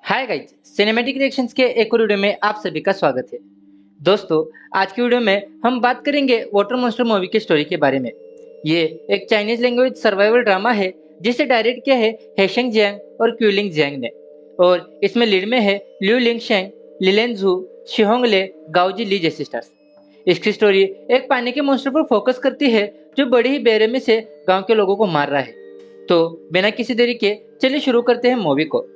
Hi guys, cinematic reactions के एक और वीडियो में आप सभी का स्वागत है। दोस्तों, आज की वीडियो में हम बात करेंगे वाटर मॉन्स्टर मूवी की स्टोरी के बारे में। ये एक चाइनीज लैंग्वेज सर्वाइवल ड्रामा है जिसे डायरेक्ट किया है हेशेंग जियांग और क्यूलिंग जियांग ने। और इसमें लीड में है लिu लिंगशेंग, लिलेन जू, शिहोंगले, गाओजी ली जैसी स्टार्स। इसकी स्टोरी एक पानी के मॉन्स्टर पर फोकस करती है जो बड़ी ही बेरहमी से गांव के लोगों को मार रहा है। तो बिना किसी देरी के चलिए शुरू करते हैं मूवी को।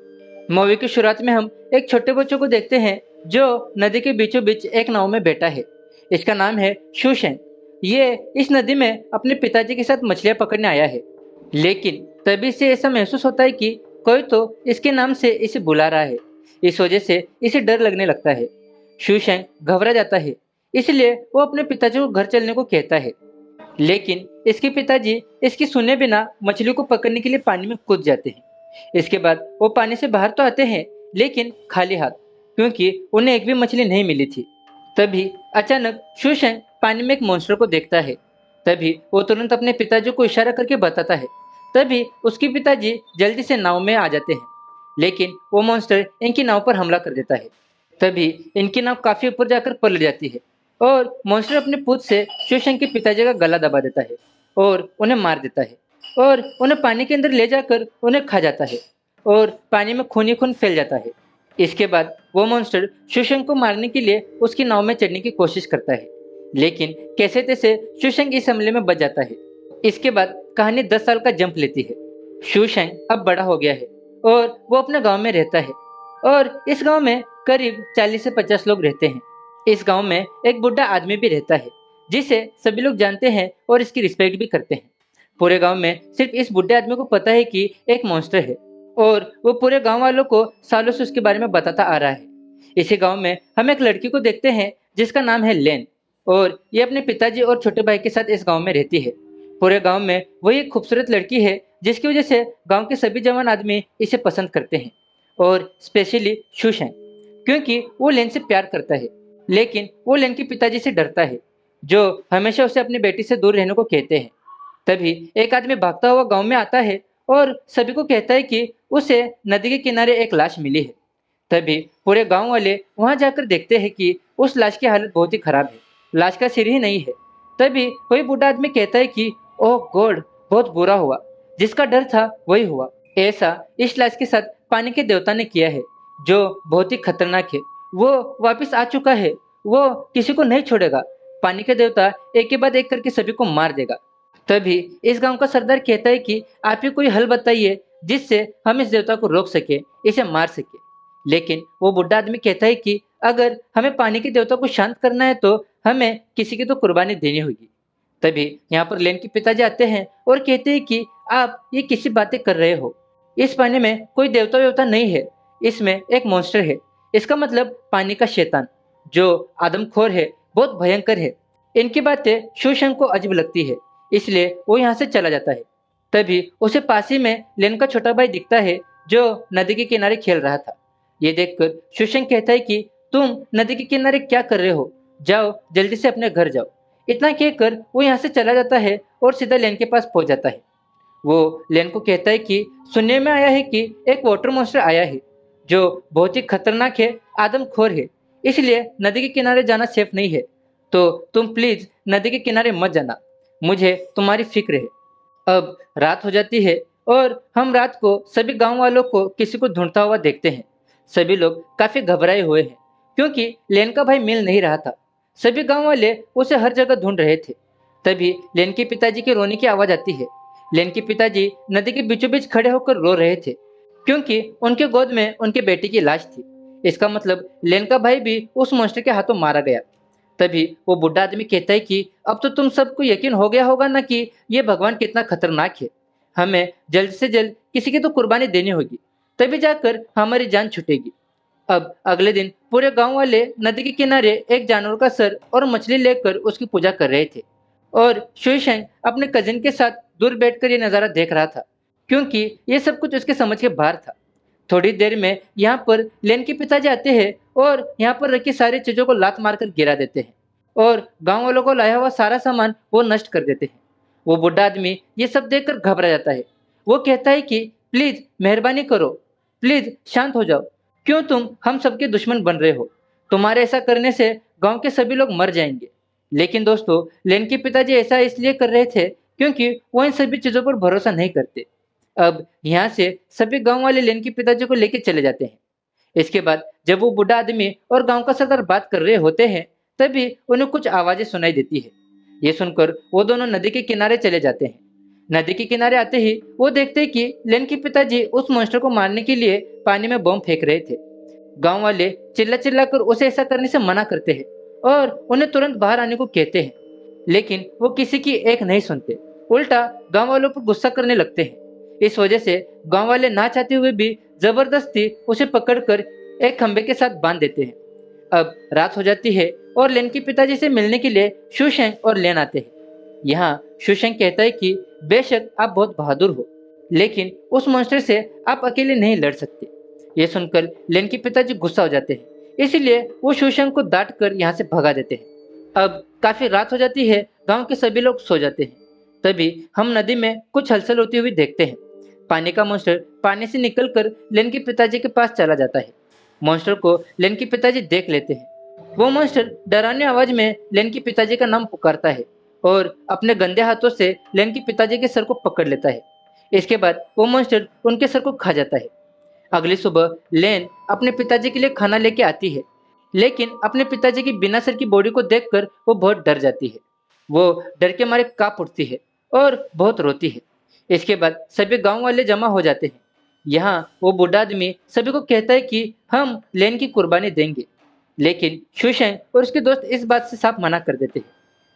मूवी की शुरुआत में हम एक छोटे बच्चों को देखते हैं जो नदी के बीचों बीच एक नाव में बैठा है। इसका नाम है शूशेन। ये इस नदी में अपने पिताजी के साथ मछलियां पकड़ने आया है, लेकिन तभी से ऐसा महसूस होता है कि कोई तो इसके नाम से इसे बुला रहा है। इस वजह से इसे डर लगने लगता है। शूशेन घबरा जाता है, इसलिए वो अपने पिताजी को घर चलने को कहता है। लेकिन इसके पिताजी इसकी सुने बिना मछली को पकड़ने के लिए पानी में कूद जाते हैं। इसके बाद वो पानी से बाहर तो आते हैं, लेकिन खाली हाथ, क्योंकि उन्हें एक भी मछली नहीं मिली थी। तभी अचानक शूशेंग पानी में एक मॉन्स्टर को देखता है। तभी वो तुरंत अपने पिताजी को इशारा करके बताता है। तभी उसके पिताजी जल्दी से नाव में आ जाते हैं, लेकिन वो मॉन्स्टर इनकी नाव पर हमला कर देता है। तभी इनकी नाव काफी ऊपर जाकर पलट जाती है और मॉन्स्टर अपने पूंछ से शूशेंग के पिताजी का गला दबा देता है और उन्हें मार देता है और उन्हें पानी के अंदर ले जाकर उन्हें खा जाता है और पानी में खून ही खून फैल जाता है। इसके बाद वो मॉन्स्टर शूशेंग को मारने के लिए उसकी नाव में चढ़ने की कोशिश करता है, लेकिन कैसे तैसे शूशेंग इस हमले में बच जाता है। इसके बाद कहानी 10 साल का जंप लेती है। शूशेंग अब बड़ा हो गया है और वो अपने गांव में रहता है और इस गांव में करीब 40 से 50 लोग रहते हैं। इस गांव में एक बुढ़ा आदमी भी रहता है जिसे सभी लोग जानते हैं और इसकी रिस्पेक्ट भी करते हैं। पूरे गांव में सिर्फ इस बुढ़े आदमी को पता है कि एक मॉन्स्टर है और वो पूरे गांव वालों को सालों से उसके बारे में बताता आ रहा है। इसी गांव में हम एक लड़की को देखते हैं जिसका नाम है लेन, और ये अपने पिताजी और छोटे भाई के साथ इस गांव में रहती है। पूरे गांव में वही एक खूबसूरत लड़की है जिसकी वजह से गांव के सभी जवान आदमी इसे पसंद करते हैं, और स्पेशली शूशेंग, क्योंकि वो लेन से प्यार करता है। लेकिन वो लेन के पिताजी से डरता है, जो हमेशा उसे अपनी बेटी से दूर रहने को कहते हैं। तभी एक आदमी भागता हुआ गांव में आता है और सभी को कहता है कि उसे नदी के किनारे एक लाश मिली है। तभी पूरे गांव वाले वहां जाकर देखते हैं कि उस लाश की हालत बहुत ही खराब है, लाश का सिर ही नहीं है। तभी वही बूढ़ा आदमी कहता है कि ओह गॉड, बहुत बुरा हुआ, जिसका डर था वही हुआ। ऐसा इस लाश के साथ पानी के देवता ने किया है, जो बहुत ही खतरनाक है। वो वापिस आ चुका है, वो किसी को नहीं छोड़ेगा। पानी के देवता एक के बाद एक करके सभी को मार देगा। तभी इस गांव का सरदार कहता है कि आप ही कोई हल बताइए जिससे हम इस देवता को रोक सके, इसे मार सके। लेकिन वो बुढ़ा आदमी कहता है कि अगर हमें पानी के देवता को शांत करना है तो हमें किसी की तो कुर्बानी देनी होगी। तभी यहाँ पर लेन के पिताजी आते हैं और कहते हैं कि आप ये किसी बातें कर रहे हो, इस पानी में कोई देवता वेवता नहीं है, इसमें एक मॉन्स्टर है। इसका मतलब पानी का शैतान, जो आदमखोर है, बहुत भयंकर है। इनकी बातें शूशेंग को अजीब लगती है, इसलिए वो यहाँ से चला जाता है। तभी उसे पास ही में लेन का छोटा भाई दिखता है जो नदी के किनारे खेल रहा था। ये देखकर शूशेंग कहता है कि तुम नदी के किनारे क्या कर रहे हो, जाओ जल्दी से अपने घर जाओ। इतना कहकर वो यहाँ से चला जाता है और सीधा लेन के पास पहुंच जाता है। वो लेन को कहता है कि सुनने में आया है कि एक वाटर मॉन्स्टर आया है जो बहुत ही खतरनाक है, आदमखोर है, इसलिए नदी के किनारे जाना सेफ नहीं है। तो तुम प्लीज नदी के किनारे मत जाना, मुझे तुम्हारी फिक्र है। अब रात हो जाती है और हम रात को सभी गांव वालों को किसी को ढूंढता हुआ देखते हैं। सभी लोग काफी घबराए हुए हैं, क्योंकि लेन का भाई मिल नहीं रहा था। सभी गांव वाले उसे हर जगह ढूंढ रहे थे। तभी लेन के पिताजी के रोने की आवाज आती है। लेन के पिताजी नदी के बीचों बीच खड़े होकर रो रहे थे, क्योंकि उनके गोद में उनके बेटी की लाश थी। इसका मतलब लेन का भाई भी उस मॉन्स्टर के हाथों मारा गया। तभी वो बुढ़ा आदमी कहता है कि अब तो तुम सबको यकीन हो गया होगा ना कि ये भगवान कितना खतरनाक है। हमें जल्द से जल्द किसी की तो कुर्बानी देनी होगी, तभी जाकर हमारी जान छूटेगी। अब अगले दिन पूरे गांव वाले नदी के किनारे एक जानवर का सर और मछली लेकर उसकी पूजा कर रहे थे, और शुइशेंग अपने कजिन के साथ दूर बैठकर ये नजारा देख रहा था, क्योंकि ये सब कुछ उसके समझ के बाहर था। थोड़ी देर में यहाँ पर लेन के पिताजी आते हैं और यहाँ पर रखी सारी चीजों को लात मारकर गिरा देते हैं और गांव वालों को लाया हुआ सारा सामान वो नष्ट कर देते हैं। वो बुढ़ा आदमी ये सब देखकर घबरा जाता है। वो कहता है कि प्लीज मेहरबानी करो, प्लीज शांत हो जाओ। क्यों तुम हम सबके दुश्मन बन रहे हो? तुम्हारे ऐसा करने से गांव के सभी लोग मर जाएंगे। लेकिन दोस्तों, लेन के पिताजी ऐसा इसलिए कर रहे थे क्योंकि वो इन सभी चीजों पर भरोसा नहीं करते। अब यहाँ से सभी गांव वाले लेन के पिताजी को लेके चले जाते हैं। इसके बाद जब वो बूढ़ा आदमी और गांव का सरदार बात कर रहे होते हैं, तभी उन्हें कुछ आवाजें सुनाई देती है। ये सुनकर वो दोनों नदी के किनारे चले जाते हैं। नदी के किनारे आते ही वो देखते हैं कि लेन के पिताजी उस मॉन्स्टर को मारने के लिए पानी में बम फेंक रहे थे। गांव वाले चिल्ला चिल्ला कर उसे ऐसा करने से मना करते हैं और उन्हें तुरंत बाहर आने को कहते हैं। लेकिन वो किसी की एक नहीं सुनते, उल्टा गांव वालों पर गुस्सा करने लगते हैं। इस वजह से गांव वाले ना चाहते हुए भी जबरदस्ती उसे पकड़कर एक खंबे के साथ बांध देते हैं। अब रात हो जाती है और लेन के पिताजी से मिलने के लिए शूशेंग और लेन आते हैं। यहाँ शूशेंग कहता है कि बेशक आप बहुत बहादुर हो, लेकिन उस मॉन्स्टर से आप अकेले नहीं लड़ सकते। ये सुनकर लेन के पिताजी गुस्सा हो जाते हैं, इसीलिए वो शूशेंग को डांट कर यहाँ से भगा देते हैं। अब काफी रात हो जाती है, गांव के सभी लोग सो जाते हैं। तभी हम नदी में कुछ हलचल होती हुई देखते हैं। पानी का मॉन्स्टर पानी से निकलकर लेन के पिताजी के पास चला जाता है। मॉन्स्टर को लेन के पिताजी देख लेते हैं। वो मॉन्स्टर डरावनी आवाज में लेन के पिताजी का नाम पुकारता है और अपने गंदे हाथों से लेन के पिताजी के सर को पकड़ लेता है। इसके बाद वो मॉन्स्टर उनके सर को खा जाता है। अगली सुबह लेन अपने पिताजी के लिए खाना लेके आती है, लेकिन अपने पिताजी की बिना सर की बॉडी को देखकर वो बहुत डर जाती है। वो डर के मारे कांप उठती है और बहुत रोती है। इसके बाद सभी गांव वाले जमा हो जाते हैं। यहाँ वो बूढ़ा आदमी सभी को कहता है कि हम लेन की कुर्बानी देंगे, लेकिन शूशेंग और उसके दोस्त इस बात से साफ मना कर देते हैं।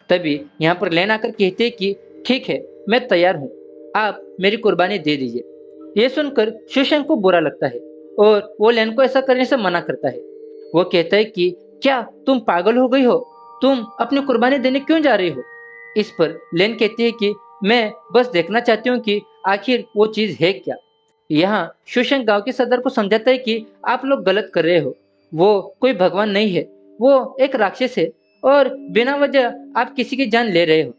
तभी यहाँ पर लेन आकर कहते हैं कि ठीक है, मैं तैयार हूँ, आप मेरी कुर्बानी दे दीजिए। ये सुनकर शूशेंग को बुरा लगता है और वो लेन को ऐसा करने से मना करता है। वो कहता है कि क्या तुम पागल हो गई हो? तुम अपनी कुर्बानी देने क्यों जा रही हो? इस पर लेन कहती है कि मैं बस देखना चाहती हूँ कि आखिर वो चीज है क्या। यहाँ शूशेंग गांव के सरदार को समझाता है कि आप लोग गलत कर रहे हो। वो कोई भगवान नहीं है, वो एक राक्षस है और बिना वजह आप किसी की जान ले रहे हो।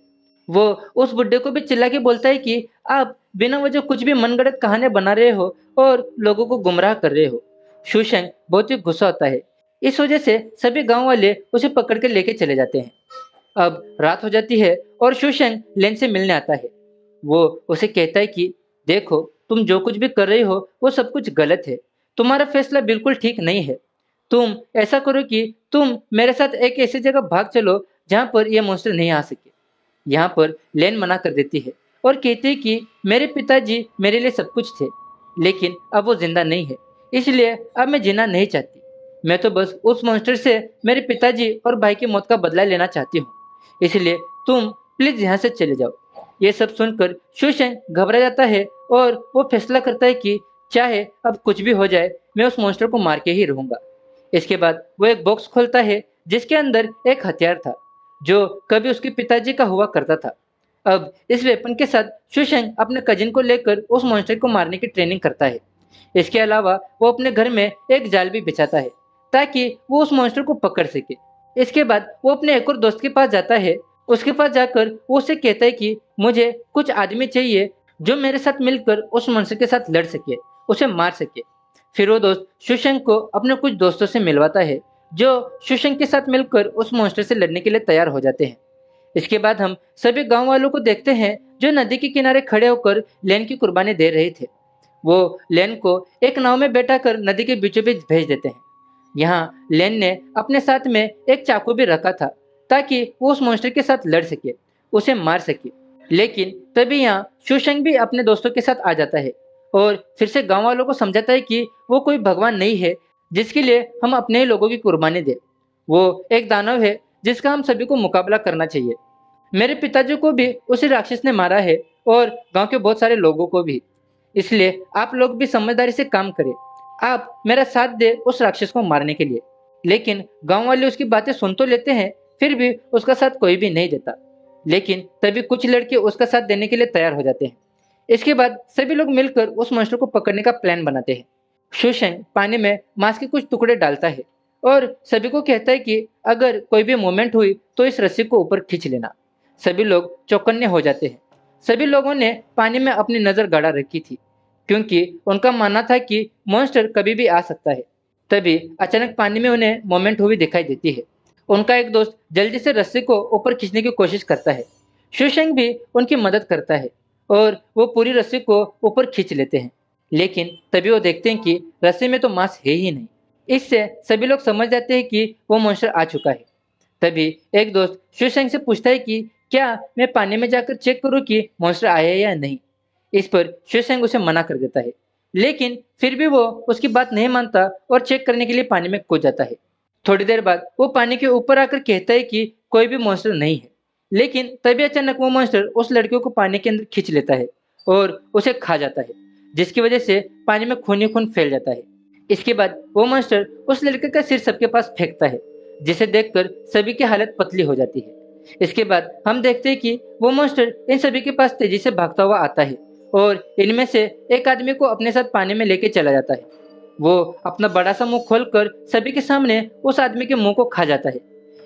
वो उस बुड्ढे को भी चिल्ला के बोलता है कि आप बिना वजह कुछ भी मनगढ़ंत कहानियां बना रहे हो और लोगों को गुमराह कर रहे हो। शूशेंग बहुत ही गुस्सा होता है। इस वजह से सभी गांव वाले उसे पकड़ कर लेके चले जाते हैं। अब रात हो जाती है और शूशेंग लेन से मिलने आता है। वो उसे कहता है कि देखो, तुम जो कुछ भी कर रही हो वो सब कुछ गलत है। तुम्हारा फैसला बिल्कुल ठीक नहीं है। तुम ऐसा करो कि तुम मेरे साथ एक ऐसी जगह भाग चलो जहाँ पर यह मॉन्स्टर नहीं आ सके। यहाँ पर लेन मना कर देती है और कहती है कि मेरे पिताजी मेरे लिए सब कुछ थे, लेकिन अब वो जिंदा नहीं है, इसलिए अब मैं जीना नहीं चाहती। मैं तो बस उस मॉन्स्टर से मेरे पिताजी और भाई की मौत का बदला लेना चाहती हूँ, इसलिए तुम प्लीज यहाँ से चले जाओ। ये सब सुनकर शूशेंग घबरा जाता है और वो फैसला करता है कि चाहे अब कुछ भी हो जाए, मैं उस मॉन्स्टर को मार के ही रहूंगा। इसके बाद वो एक बॉक्स खोलता है जिसके अंदर एक हथियार था जो कभी उसके पिताजी का हुआ करता था। अब इस वेपन के साथ शूशेंग अपने कजिन को लेकर उस मॉन्स्टर को मारने की ट्रेनिंग करता है। इसके अलावा वो अपने घर में एक जाल भी बिछाता है ताकि वो उस मॉन्स्टर को पकड़ सके। इसके बाद वो अपने एक और दोस्त के पास जाता है। उसके पास जाकर वो उसे कहता है कि मुझे कुछ आदमी चाहिए जो मेरे साथ मिलकर उस मॉन्स्टर के साथ लड़ सके, उसे मार सके। फिर वो दोस्त शूशेंग को अपने कुछ दोस्तों से मिलवाता है जो शूशेंग के साथ मिलकर उस मॉन्स्टर से लड़ने के लिए तैयार हो जाते हैं। इसके बाद हम सभी गांव वालों को देखते हैं जो नदी के किनारे खड़े होकर लेन की कुर्बानी दे रहे थे। वो लेन को एक नाव में बैठाकर नदी के बीचों बीच भेज देते हैं। यहाँ लेन ने अपने साथ में एक चाकू भी रखा था ताकि वो उस मॉन्स्टर के साथ लड़ सके, उसे मार सके। लेकिन तभी यहाँ शूशेंग भी अपने दोस्तों के साथ आ जाता है और फिर से गांव वालों को समझाता है कि वो कोई भगवान नहीं है जिसके लिए हम अपने ही लोगों की कुर्बानी दे। वो एक दानव है जिसका हम सभी को मुकाबला करना चाहिए। मेरे पिताजी को भी उसी राक्षस ने मारा है और गांव के बहुत सारे लोगों को भी। इसलिए आप लोग भी समझदारी से काम करें। आप मेरा साथ दे उस राक्षस को मारने के लिए। लेकिन गांव वाले उसकी बातें सुन तो लेते हैं, फिर भी उसका साथ कोई भी नहीं देता। लेकिन तभी कुछ लड़के उसका साथ देने के लिए तैयार हो जाते हैं। इसके बाद सभी लोग मिलकर उस मॉन्स्टर को पकड़ने का प्लान बनाते हैं। शूशेंग पानी में मांस के कुछ टुकड़े डालता है और सभी को कहता है कि अगर कोई भी मूवमेंट हुई तो इस रस्सी को ऊपर खींच लेना। सभी लोग चौकन्ने हो जाते हैं। सभी लोगों ने पानी में अपनी नजर गड़ा रखी थी क्योंकि उनका मानना था कि मॉन्स्टर कभी भी आ सकता है। तभी अचानक पानी में उन्हें मोमेंट हुई दिखाई देती है। उनका एक दोस्त जल्दी से रस्सी को ऊपर खींचने की कोशिश करता है। शूशेंग भी उनकी मदद करता है और वो पूरी रस्सी को ऊपर खींच लेते हैं। लेकिन तभी वो देखते हैं कि रस्सी में तो मांस है ही नहीं। इससे सभी लोग समझ जाते हैं कि वो मॉन्स्टर आ चुका है। तभी एक दोस्त शूशेंग से पूछता है कि क्या मैं पानी में जाकर चेक करूं कि मॉन्स्टर आया है या नहीं। इस पर शूशेंग उसे मना कर देता है, लेकिन फिर भी वो उसकी बात नहीं मानता और चेक करने के लिए पानी में कूद जाता है। थोड़ी देर बाद वो पानी के ऊपर आकर कहता है कि कोई भी मॉन्स्टर नहीं है, लेकिन तभी अचानक वो मॉन्स्टर उस लड़के को पानी के अंदर खींच लेता है और उसे खा जाता है, जिसकी वजह से पानी में खून ही खून फैल जाता है। इसके बाद वो मॉन्स्टर उस लड़के का सिर सबके पास फेंकता है, जिसे देखकर सभी की हालत पतली हो जाती है। इसके बाद हम देखते हैं कि वो मॉन्स्टर इन सभी के पास तेजी से भागता हुआ आता है और इनमें से एक आदमी को अपने साथ पानी में लेके चला जाता है। वो अपना बड़ा सा मुंह खोलकर सभी के सामने उस आदमी के मुंह को खा जाता है।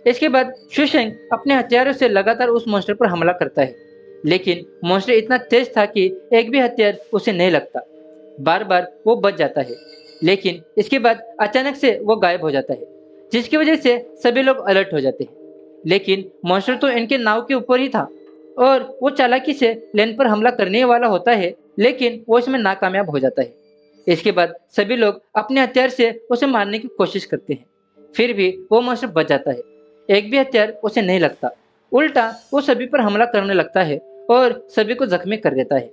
इसके बाद शूशेंग अपने हथियारों से लगातार उस मॉन्स्टर पर हमला करता है, लेकिन मॉन्स्टर इतना तेज था कि एक भी हथियार उसे नहीं लगता। बार बार वो बच जाता है, लेकिन इसके बाद अचानक से वो गायब हो जाता है, जिसकी वजह से सभी लोग अलर्ट हो जाते हैं। लेकिन मॉन्स्टर तो इनके नाव के ऊपर ही था और वो चालाकी से लेन पर हमला करने ही वाला होता है, लेकिन वो इसमें नाकामयाब हो जाता है। इसके बाद सभी लोग अपने हथियार से उसे मारने की कोशिश करते हैं, फिर भी वो मॉन्स्टर बच जाता है। एक भी हथियार उसे नहीं लगता, उल्टा वो सभी पर हमला करने लगता है और सभी को जख्मी कर देता है।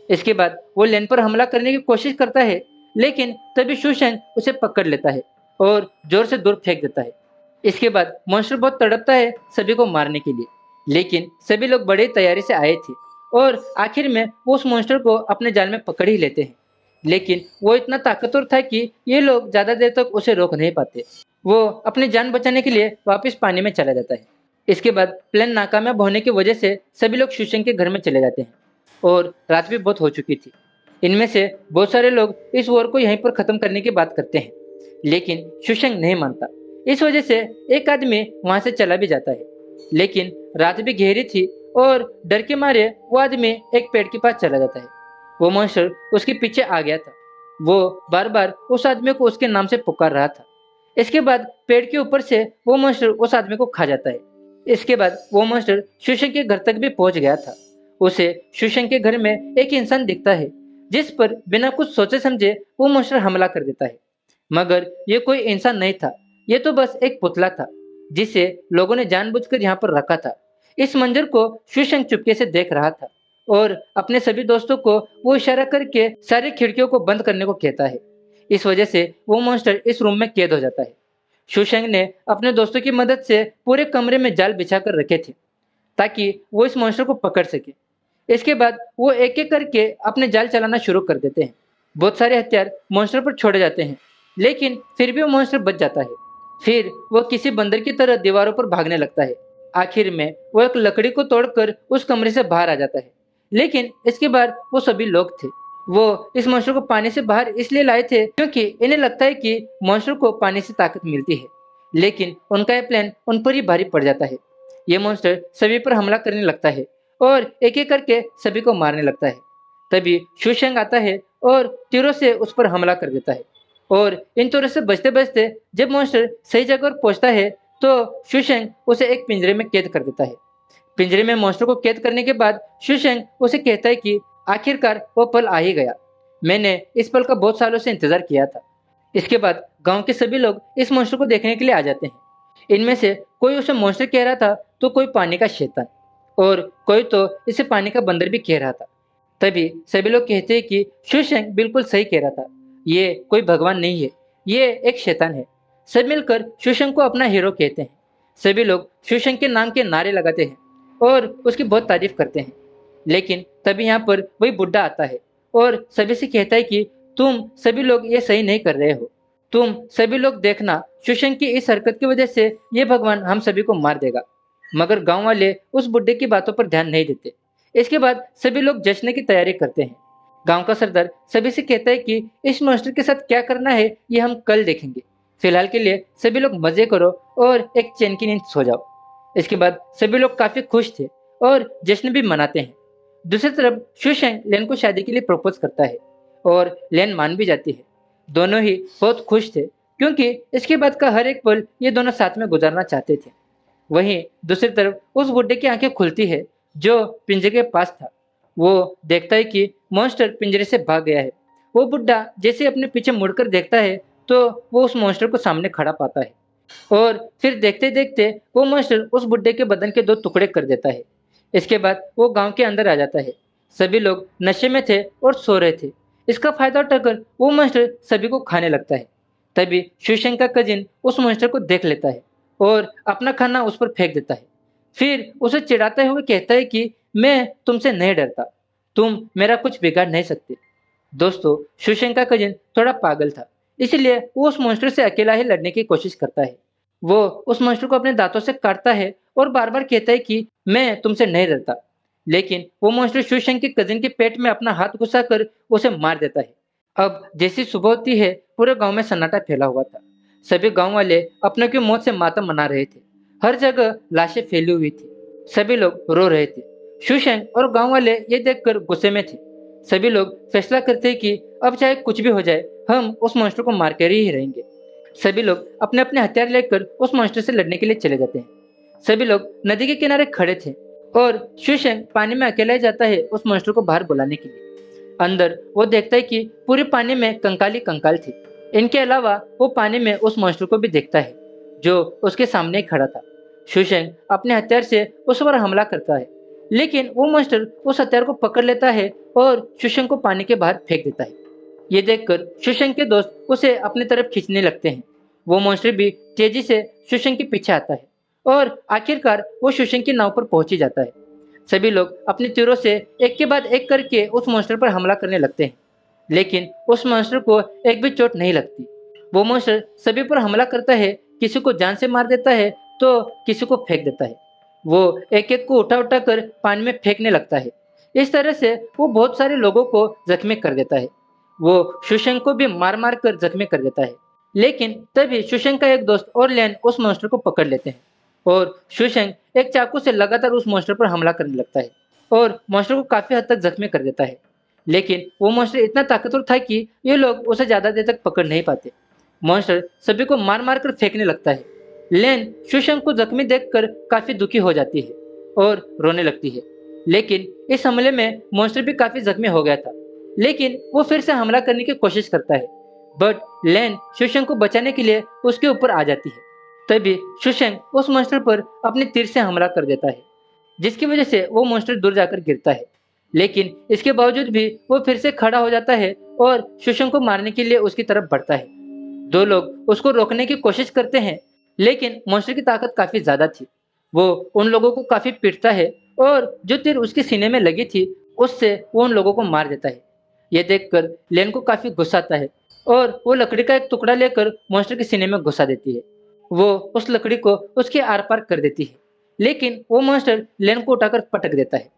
इसके बाद वो लेन पर हमला करने की कोशिश करता है, लेकिन तभी शूशेंग उसे पकड़ लेता है और जोर से दूर फेंक देता है। इसके बाद मॉन्स्टर बहुत तड़पता है सभी को मारने के लिए, लेकिन सभी लोग बड़ी तैयारी से आए थे और आखिर में वो उस मॉन्स्टर को अपने जाल में पकड़ ही लेते हैं। लेकिन वो इतना ताकतवर था कि ये लोग ज्यादा देर तक उसे रोक नहीं पाते। वो अपनी जान बचाने के लिए वापस पानी में चला जाता है। इसके बाद प्लान नाकामयाब होने की वजह से सभी लोग शूशेंग के घर में चले जाते हैं और रात भी बहुत हो चुकी थी। इनमें से बहुत सारे लोग इस वॉर को यहीं पर खत्म करने की बात करते हैं, लेकिन शूशेंग नहीं मानता। इस वजह से एक आदमी वहां से चला भी जाता है, लेकिन रात भी गहरी थी और डर के मारे वो आदमी एक पेड़ के पास चला जाता है। वो मॉन्स्टर उसके पीछे आ गया था। वो बार बार उस आदमी को उसके नाम से पुकार रहा था। इसके बाद पेड़ के ऊपर से वो मॉन्स्टर उस आदमी को खा जाता है। इसके बाद वो मॉन्स्टर शूशेंग के घर तक भी पहुंच गया था। उसे शूशेंग के घर में एक इंसान दिखता है, जिस पर बिना कुछ सोचे समझे वो मॉन्स्टर हमला कर देता है। मगर ये कोई इंसान नहीं था, ये तो बस एक पुतला था, जिसे लोगों ने जानबूझकर यहाँ पर रखा था। इस मंजर को शूशेंग चुपके से देख रहा था और अपने सभी दोस्तों को वो इशारा करके सारी खिड़कियों को बंद करने को कहता है। इस वजह से वो मॉन्स्टर इस रूम में कैद हो जाता है। शूशेंग ने अपने दोस्तों की मदद से पूरे कमरे में जाल बिछाकर रखे थे, ताकि वो इस मॉन्स्टर को पकड़ सके। इसके बाद वो एक एक करके अपने जाल चलाना शुरू कर देते हैं। बहुत सारे हथियार मॉन्स्टर पर छोड़े जाते हैं, लेकिन फिर भी वो मॉन्स्टर बच जाता है। फिर वो किसी बंदर की तरह दीवारों पर भागने लगता है। आखिर में वो एक लकड़ी को तोड़कर उस कमरे से बाहर आ जाता है, लेकिन इसके बाद वो सभी लोग थे। वो इस मॉन्स्टर को पानी से बाहर इसलिए लाए थे क्योंकि इन्हें लगता है कि मॉन्स्टर को पानी से ताकत मिलती है, लेकिन उनका यह प्लान उन पर ही भारी पड़ जाता है। ये मॉन्स्टर सभी पर हमला करने लगता है और एक एक करके सभी को मारने लगता है। तभी शूशेंग आता है और तीरों से उस पर हमला कर देता है और इन तीरों से बचते बचते जब मॉन्स्टर सही जगह पर पहुंचता है तो शूशेंग उसे एक पिंजरे में कैद कर देता है। पिंजरे में मॉन्स्टर को कैद करने के बाद शूशेंग उसे कहता है कि आखिरकार वो पल आ ही गया, मैंने इस पल का बहुत सालों से इंतजार किया था। इसके बाद गांव के सभी लोग इस मॉन्स्टर को देखने के लिए आ जाते हैं। इनमें से कोई उसे मॉन्स्टर कह रहा था तो कोई पानी का शैतान और कोई तो इसे पानी का बंदर भी कह रहा था। तभी सभी लोग कहते हैं कि शूशेंग बिल्कुल सही कह रहा था, ये कोई भगवान नहीं है, ये एक शैतान है। सब मिलकर शूशेंग को अपना हीरो कहते हैं। सभी लोग शूशेंग के नाम के नारे लगाते हैं और उसकी बहुत तारीफ करते हैं। लेकिन तभी यहाँ पर वही बुड्ढा आता है और सभी से कहता है कि तुम सभी लोग ये सही नहीं कर रहे हो। तुम सभी लोग देखना, शूशेंग की इस हरकत की वजह से ये भगवान हम सभी को मार देगा। मगर गांव वाले उस बुड्ढे की बातों पर ध्यान नहीं देते। इसके बाद सभी लोग जश्न की तैयारी करते हैं। गांव का सरदार सभी से कहता है कि इस मॉन्स्टर के साथ क्या करना है ये हम कल देखेंगे। फिलहाल के लिए सभी लोग मजे करो और एक चैन की नींद सो जाओ। इसके बाद सभी लोग काफी खुश थे और जश्न भी मनाते हैं। दूसरी तरफ शूशेंग लेन को शादी के लिए प्रपोज करता है और लेन मान भी जाती है। दोनों ही बहुत खुश थे क्योंकि इसके बाद का हर एक पल ये दोनों साथ में गुजारना चाहते थे। वहीं दूसरी तरफ उस बुड्ढे की आंखें खुलती है जो पिंजरे के पास था। वो देखता है कि मॉन्स्टर पिंजरे से भाग गया है। वो बुड्ढा जैसे अपने पीछे मुड़कर देखता है तो वो उस मॉन्स्टर को सामने खड़ा पाता है और फिर देखते-देखते वो मॉन्स्टर उस बुड्ढे के बदन के 2 टुकड़े कर देता है। इसके बाद वो गाँव के अंदर आ जाता है। सभी लोग नशे में थे और सो रहे थे। इसका फायदा उठाकर वो मॉन्स्टर सभी को खाने लगता है। तभी शिवशंकर का कजिन उस मॉन्स्टर को देख लेता है और अपना खाना उस पर फेंक देता है। फिर उसे चिढ़ाते हुए कहता है कि मैं तुमसे नहीं डरता, तुम मेरा कुछ बिगाड़ नहीं सकते। दोस्तों, शिवशंकर का कजिन थोड़ा पागल था, इसलिए वो उस मॉन्स्टर से अकेला ही लड़ने की कोशिश करता है। वो उस मॉन्स्टर को अपने दांतों से काटता है और बार-बार कहता है कि मैं तुमसे नहीं डरता। लेकिन वो मॉन्स्टर शिवशंकर के कजिन के पेट में अपना हाथ घुसाकर उसे मार देता है। अब जैसी सुबह होती है, पूरे गांव में सन्नाटा फैला हुआ था। सभी गांव वाले अपनों की मौत से मातम मना रहे थे। हर जगह लाशें फैली हुई थी। सभी लोग रो रहे थे। शिवशंकर और गांव वाले ये देखकर गुस्से में थे। सभी लोग फैसला करते हैं कि अब चाहे कुछ भी हो जाए, हम उस मॉन्स्टर को मार कर ही रहेंगे। सभी लोग अपने-अपने हथियार लेकर उस मॉन्स्टर से लड़ने के लिए चले जाते हैं। सभी लोग नदी के किनारे खड़े थे और शिवशंकर पानी में अकेला ही जाता है उस मॉन्स्टर को बाहर बुलाने के लिए। अंदर वो देखता है कि पूरे पानी में कंकाल ही कंकाल थी। इनके अलावा वो पानी में उस मॉन्स्टर को भी देखता है जो उसके सामने ही खड़ा था। शिवशंकर अपने हथियार से उस पर हमला करता है, लेकिन वो मॉन्स्टर उस हथियार को पकड़ लेता है और शिवशंकर को पानी के बाहर फेंक देता है। ये देखकर शिवशंकर के दोस्त उसे अपनी तरफ खींचने लगते हैं। वो मॉन्स्टर भी तेजी से शिवशंकर के पीछे आता है और आखिरकार वो शिवशंकर की नाव पर पहुंच ही जाता है। सभी लोग अपने तीरों से एक के बाद एक करके उस मॉन्स्टर पर हमला करने लगते हैं, लेकिन उस मॉन्स्टर को एक भी चोट नहीं लगती। वो मॉन्स्टर सभी पर हमला करता है, किसी को जान से मार देता है तो किसी को फेंक देता है। वो एक-एक को उठा-उठा कर पानी में फेंकने लगता है। इस तरह से वो बहुत सारे लोगों को जख्मी कर देता है। वो शिवशंकर को भी मार-मार कर जख्मी कर देता है। लेकिन तभी शिवशंकर का एक दोस्त और लेन उस मॉन्स्टर को पकड़ लेते हैं और शिवशंकर एक चाकू से लगातार उस मॉन्स्टर पर हमला करने लगता है और मॉन्स्टर को काफी हद तक जख्मी कर देता है। लेकिन वो मॉन्स्टर इतना ताकतवर था कि ये लोग उसे ज्यादा देर तक पकड़ नहीं पाते। मॉन्स्टर सभी को मार-मार कर फेंकने लगता है। लेन शिवशंकर को जख्मी देखकर काफी दुखी हो जाती है और रोने लगती है। लेकिन इस हमले में मॉन्स्टर भी काफी जख्मी हो गया था। लेकिन वो फिर से हमला करने की कोशिश करता है, बट लेन शिवशंकर को बचाने के लिए उसके ऊपर आ जाती है। तभी शिवशंकर उस मॉन्स्टर पर अपने तीर से हमला कर देता है, जिसकी वजह से वो मॉन्स्टर दूर जाकर गिरता है। लेकिन इसके बावजूद भी वो फिर से खड़ा हो जाता है और शिवशंकर को मारने के लिए उसकी तरफ बढ़ता है। दो लोग उसको रोकने की कोशिश करते हैं, लेकिन मॉन्स्टर की ताकत काफी ज्यादा थी। वो उन लोगों को काफी पीटता है और जो तीर उसके सीने में लगी थी, उससे वो उन लोगों को मार देता है। यह देखकर लेन को काफी गुस्सा आता है और वो लकड़ी का एक टुकड़ा लेकर मॉन्स्टर के सीने में घुसा देती है। वो उस लकड़ी को उसके आर-पार कर देती है, लेकिन वो मॉन्स्टर लेन को उठाकर पटक देता है।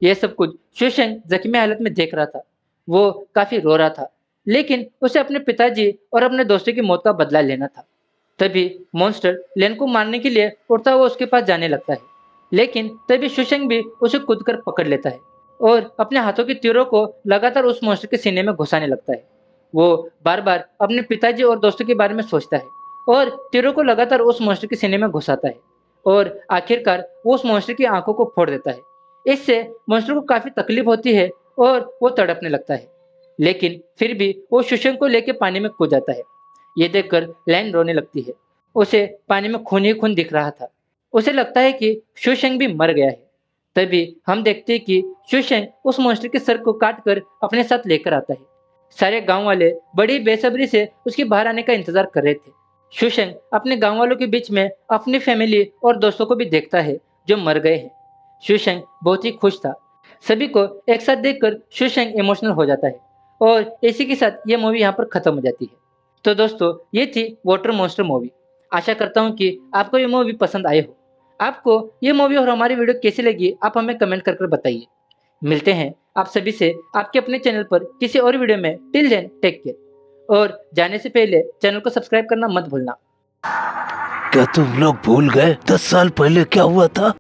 यह सब कुछ शिवशंकर जख्मी हालत में देख रहा था। वो काफी रो रहा था, लेकिन उसे अपने पिताजी और अपने दोस्तों की मौत का बदला लेना था। तभी मॉन्स्टर लेन को मारने के लिए उड़ता हुआ उसके पास जाने लगता है, लेकिन तभी शिवशंकर भी उसे कूदकर पकड़ लेता है और अपने हाथों के तीरों को लगातार उस मॉन्स्टर के सीने में घुसाने लगता है। वो बार-बार अपने पिताजी और दोस्तों के बारे में सोचता है और तीरों को लगातार उस मॉन्स्टर के सीने में घुसाता है और आखिरकार वो उस मॉन्स्टर की आंखों को फोड़ देता है। इससे मॉन्स्टर को काफी तकलीफ होती है और वो तड़पने लगता है, लेकिन फिर भी वो शिवशंकर को लेकर पानी में कूद जाता है। ये देखकर लैन रोने लगती है। उसे पानी में खून ही खून दिख रहा था। उसे लगता है कि शिवशंकर भी मर गया है। तभी हम देखते हैं कि शिवशंकर उस मॉन्स्टर के सर को काटकर अपने साथ लेकर आता है। सारे गांव वाले बड़ी बेसब्री से उसके बाहर आने का इंतजार कर रहे थे। शिवशंकर अपने गांव वालों के बीच में अपनी फैमिली और दोस्तों को भी देखता है जो मर गए हैं। शिवशंकर बहुत ही खुश था। सभी को एक साथ देखकर शिवशंकर इमोशनल हो जाता है और इसी के साथ ये मूवी यहाँ पर खत्म हो जाती है। तो दोस्तों, ये थी वाटर मॉन्स्टर मूवी। आशा करता हूँ कि आपको ये मूवी पसंद आए हो। आपको ये मूवी और हमारी वीडियो कैसी लगी, आप हमें कमेंट कर बताइए। मिलते हैं आप सभी से आपके अपने चैनल पर किसी और वीडियो में। टिल देन टेक केयर और जाने से पहले चैनल को सब्सक्राइब करना मत भूलना। क्या तुम लोग भूल गए 10 साल पहले क्या हुआ था?